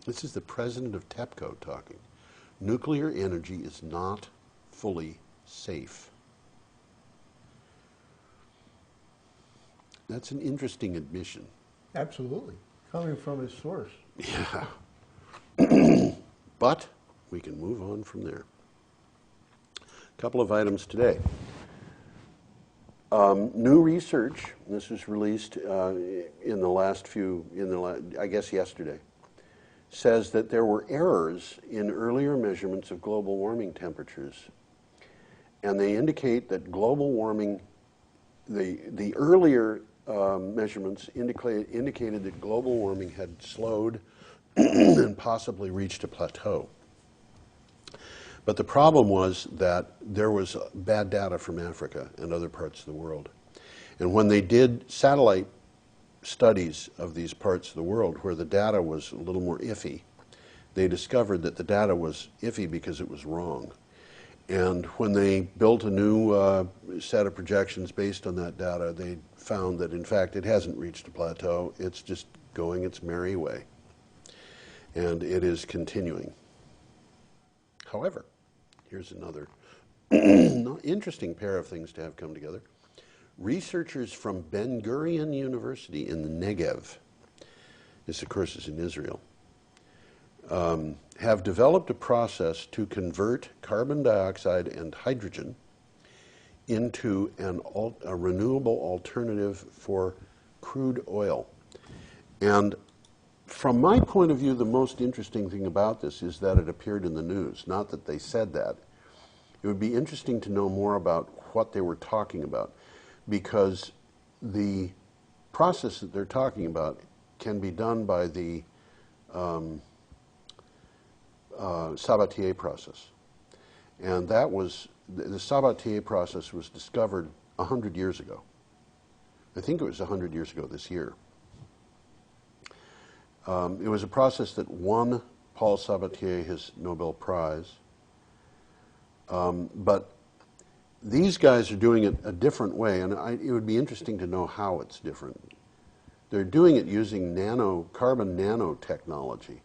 This is the president of TEPCO talking. Nuclear energy is not fully safe. That's an interesting admission. Absolutely. Coming from its source. Yeah. But we can move on from there. A couple of items today. New research, this was released I guess yesterday, says that there were errors in earlier measurements of global warming temperatures. And they indicate that global warming, the earlier measurements indicated that global warming had slowed and possibly reached a plateau. But the problem was that there was bad data from Africa and other parts of the world. And when they did satellite studies of these parts of the world where the data was a little more iffy, they discovered that the data was iffy because it was wrong. And when they built a new set of projections based on that data, they found that, in fact, it hasn't reached a plateau. It's just going its merry way. And it is continuing. However, here's another interesting pair of things to have come together. Researchers from Ben Gurion University in the Negev, this of course is in Israel, have developed a process to convert carbon dioxide and hydrogen into a renewable alternative for crude oil. And from my point of view, the most interesting thing about this is that it appeared in the news, not that they said that. It would be interesting to know more about what they were talking about, because the process that they're talking about can be done by the Sabatier process. And that was, the Sabatier process was discovered 100 years ago. I think it was 100 years ago this year. It was a process that won Paul Sabatier his Nobel Prize. But these guys are doing it a different way, and it would be interesting to know how it's different. They're doing it using carbon nanotechnology.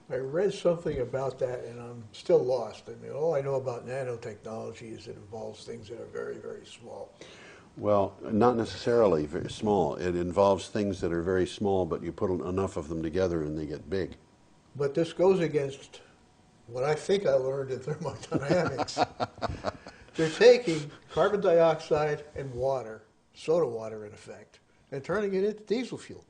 I read something about that, and I'm still lost. I mean, all I know about nanotechnology is it involves things that are very, very small. Well, not necessarily very small. It involves things that are very small, but you put enough of them together and they get big. But this goes against what I think I learned in thermodynamics. They're taking carbon dioxide and water, soda water in effect, and turning it into diesel fuel.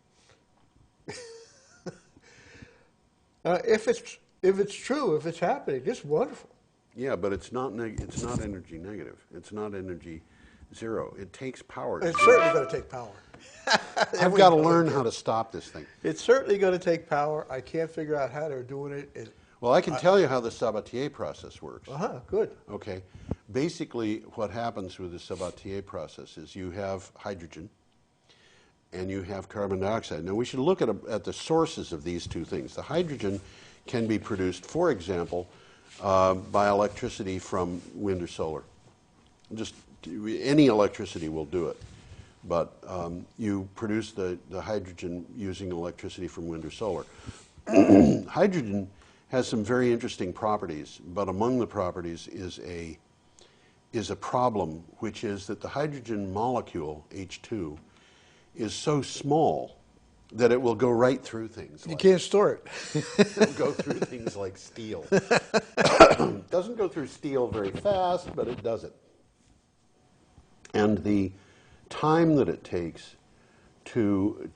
If it's true, if it's happening, it's wonderful. Yeah, but it's not energy negative. It's not energy zero. It takes power. It's certainly going to take power. I've got to learn how to stop this thing. It's certainly going to take power. I can't figure out how they're doing it. Well, I can tell you how the Sabatier process works. Good. Okay. Basically, what happens with the Sabatier process is you have hydrogen and you have carbon dioxide. Now, we should look at the sources of these two things. The hydrogen can be produced, for example, by electricity from wind or solar. Just any electricity will do it. But you produce the hydrogen using electricity from wind or solar. Hydrogen has some very interesting properties, but among the properties is a problem, which is that the hydrogen molecule, H2, is so small that it will go right through things. You can't store it. It'll go through things like steel. It doesn't go through steel very fast, but it does it. And the time that it takes to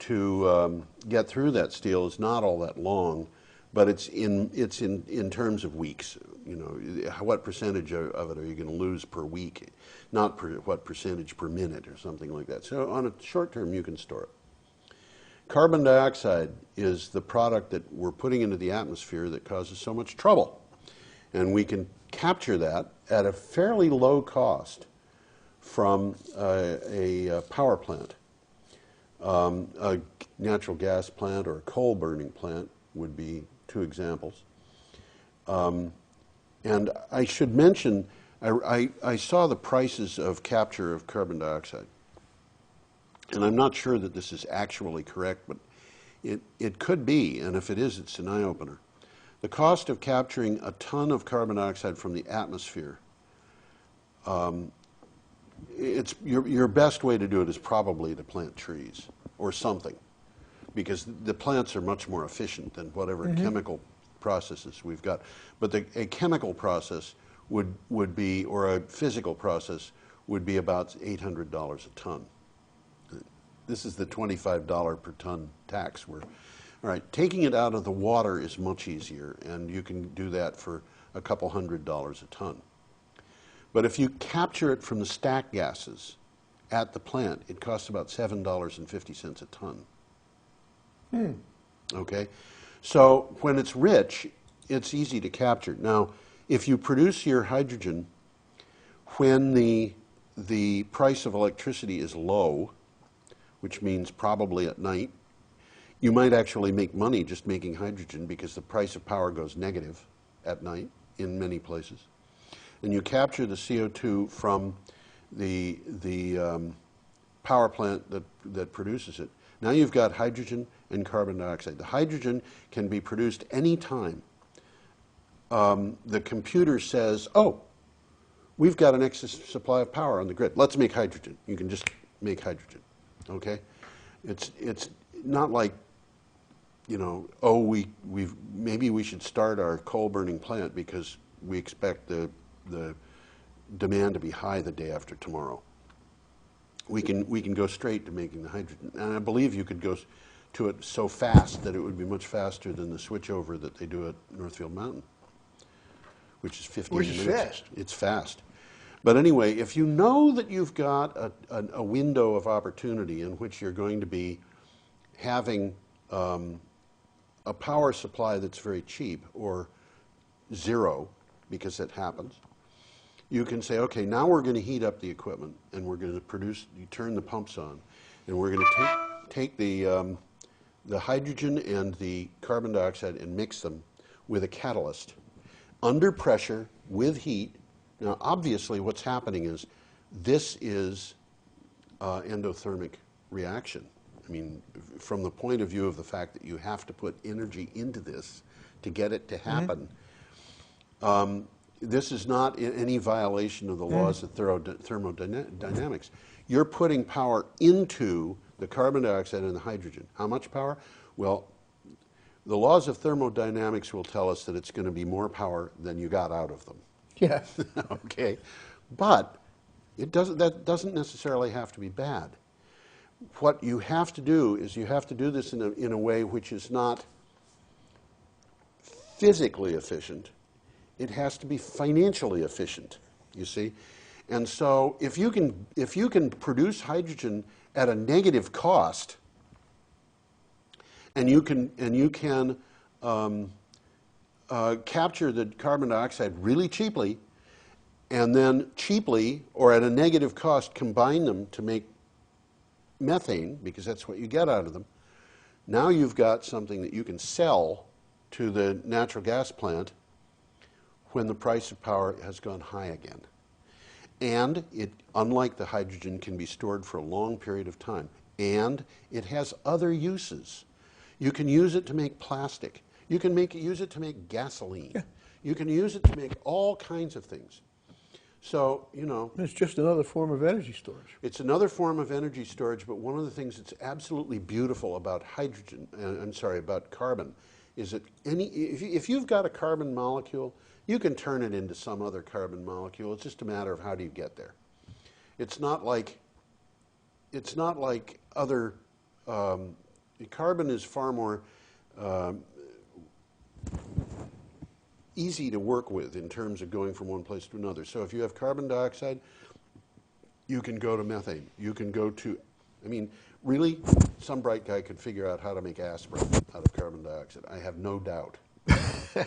get through that steel is not all that long, but it's in terms of weeks. You know, what percentage of it are you going to lose per week, not what percentage per minute or something like that. So on a short term, you can store it. Carbon dioxide is the product that we're putting into the atmosphere that causes so much trouble. And we can capture that at a fairly low cost from a power plant. A natural gas plant or a coal burning plant would be two examples. And I should mention, I saw the prices of capture of carbon dioxide. And I'm not sure that this is actually correct, but it could be, and if it is, it's an eye-opener. The cost of capturing a ton of carbon dioxide from the atmosphere, your best way to do it is probably to plant trees or something, because the plants are much more efficient than whatever chemical processes we've got. But a chemical process would be, or a physical process would be about $800 a ton. This is the $25 per ton tax. All right, taking it out of the water is much easier, and you can do that for a couple $100s a ton. But if you capture it from the stack gases at the plant, it costs about $7.50 a ton. Okay? So when it's rich, it's easy to capture. Now, if you produce your hydrogen when the price of electricity is low, which means probably at night, you might actually make money just making hydrogen because the price of power goes negative at night in many places. And you capture the CO2 from the power plant that produces it. Now you've got hydrogen and carbon dioxide. The hydrogen can be produced any time. The computer says, oh, we've got an excess supply of power on the grid. Let's make hydrogen. You can just make hydrogen. Okay? It's not like, you know, oh, maybe we should start our coal burning plant because we expect the demand to be high the day after tomorrow. We can go straight to making the hydrogen, and I believe you could go to it so fast that it would be much faster than the switchover that they do at Northfield Mountain, which is 15 minutes. Which is fast. It's fast. But anyway, if you know that you've got a window of opportunity in which you're going to be having a power supply that's very cheap or zero, because it happens, you can say, okay, now we're going to heat up the equipment and we're going to produce, you turn the pumps on, and we're going to take the hydrogen and the carbon dioxide and mix them with a catalyst. under pressure with heat. Now, obviously, what's happening is this is endothermic reaction. I mean, from the point of view of the fact that you have to put energy into this to get it to happen, this is not in any violation of the laws of thermodynamics. You're putting power into the carbon dioxide and the hydrogen. How much power? Well, the laws of thermodynamics will tell us that it's going to be more power than you got out of them. Yeah. Okay, but that doesn't necessarily have to be bad. What you have to do is you have to do this in a way which is not physically efficient. It has to be financially efficient, you see. And so if you can produce hydrogen at a negative cost, and you can capture the carbon dioxide really cheaply, and then cheaply or at a negative cost combine them to make methane, because that's what you get out of them. Now you've got something that you can sell to the natural gas plant when the price of power has gone high again. And it, unlike the hydrogen, can be stored for a long period of time. And it has other uses. You can use it to make plastic. You can use it to make gasoline. Yeah. You can use it to make all kinds of things. So, you know. It's just another form of energy storage. It's another form of energy storage, but one of the things that's absolutely beautiful about about carbon, is that if you've got a carbon molecule, you can turn it into some other carbon molecule. It's just a matter of how do you get there. It's not like other, carbon is far more easy to work with in terms of going from one place to another. So if you have carbon dioxide, you can go to methane. You can go to, I mean, really, some bright guy could figure out how to make aspirin out of carbon dioxide. I have no doubt.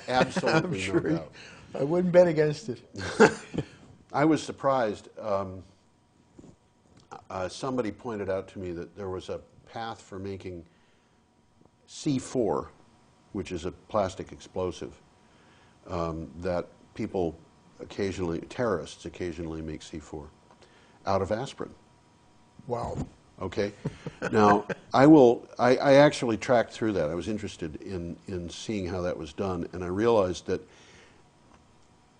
Absolutely no doubt. I wouldn't bet against it. I was surprised. Somebody pointed out to me that there was a path for making C4, which is a plastic explosive, that people occasionally, terrorists occasionally make C4 out of aspirin. Wow. Okay. Now, I actually tracked through that. I was interested in seeing how that was done, and I realized that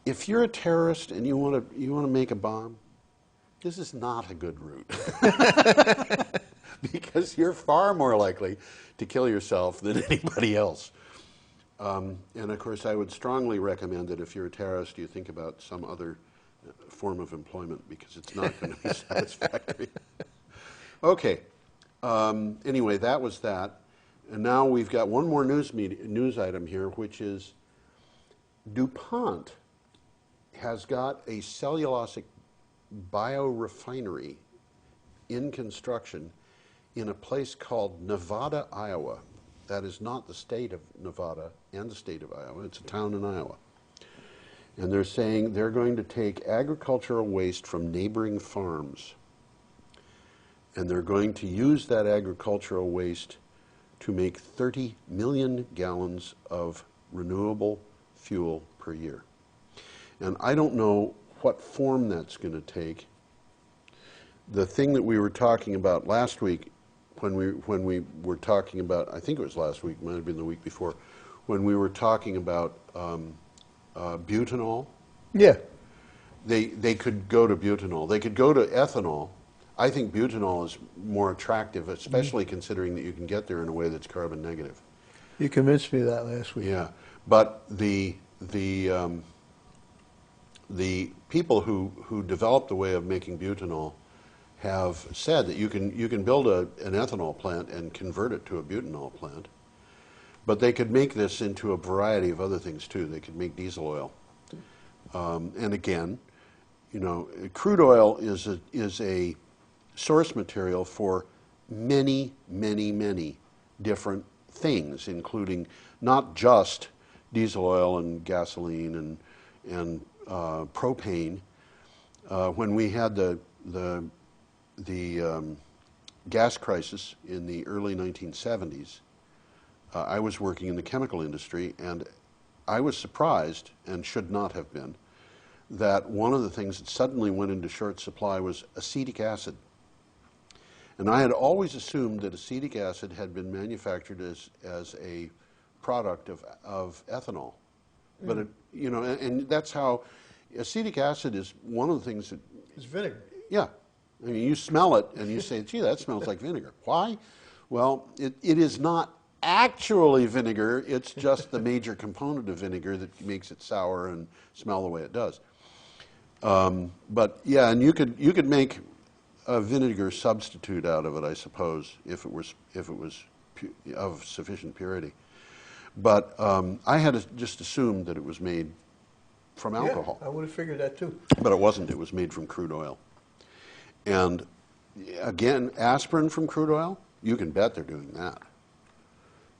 if you're a terrorist and you want to make a bomb, this is not a good route. Because you're far more likely to kill yourself than anybody else. And of course, I would strongly recommend that if you're a terrorist, you think about some other form of employment, because it's not going to be satisfactory. Okay. Anyway, that was that. And now we've got one more news item here, which is DuPont has got a cellulosic biorefinery in construction in a place called Nevada, Iowa. That is not the state of Nevada and the state of Iowa. It's a town in Iowa. And they're saying they're going to take agricultural waste from neighboring farms, and they're going to use that agricultural waste to make 30 million gallons of renewable fuel per year. And I don't know what form that's going to take. The thing that we were talking about last week, when we were talking about, I think it was last week, might have been the week before, when we were talking about butanol. Yeah. They could go to butanol. They could go to ethanol. I think butanol is more attractive, especially considering that you can get there in a way that's carbon negative. You convinced me of that last week. Yeah, but the people who developed the way of making butanol have said that you can build an ethanol plant and convert it to a butanol plant, but they could make this into a variety of other things too. They could make diesel oil, and again, you know, crude oil is a source material for many, many, many different things, including not just diesel oil and gasoline and propane. When we had the gas crisis in the early 1970s, I was working in the chemical industry, and I was surprised, and should not have been, that one of the things that suddenly went into short supply was acetic acid. And I had always assumed that acetic acid had been manufactured as a product of ethanol. But, it, you know, and that's how acetic acid is one of the things that... It's vinegar. Yeah. I mean, you smell it and you say, gee, that smells like vinegar. Why? Well, it is not actually vinegar. It's just the major component of vinegar that makes it sour and smell the way it does. But yeah, and you could make a vinegar substitute out of it, I suppose, if it was of sufficient purity. But I had just assumed that it was made from alcohol. Yeah, I would have figured that too. But it wasn't. It was made from crude oil. And again, aspirin from crude oil, you can bet they're doing that.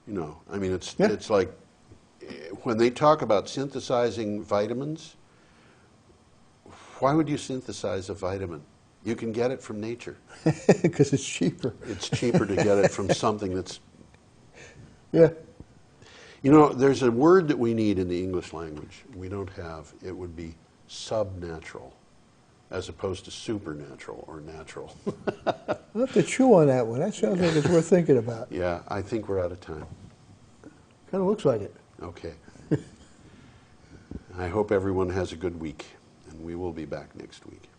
You know, I mean, it's like when they talk about synthesizing vitamins, why would you synthesize a vitamin? You can get it from nature. Because it's cheaper. It's cheaper to get it from something that's... Yeah. You know, there's a word that we need in the English language we don't have. It would be subnatural, as opposed to supernatural or natural. I'll have to chew on that one. That sounds like it's worth thinking about. Yeah, I think we're out of time. Kind of looks like it. Okay. I hope everyone has a good week, and we will be back next week.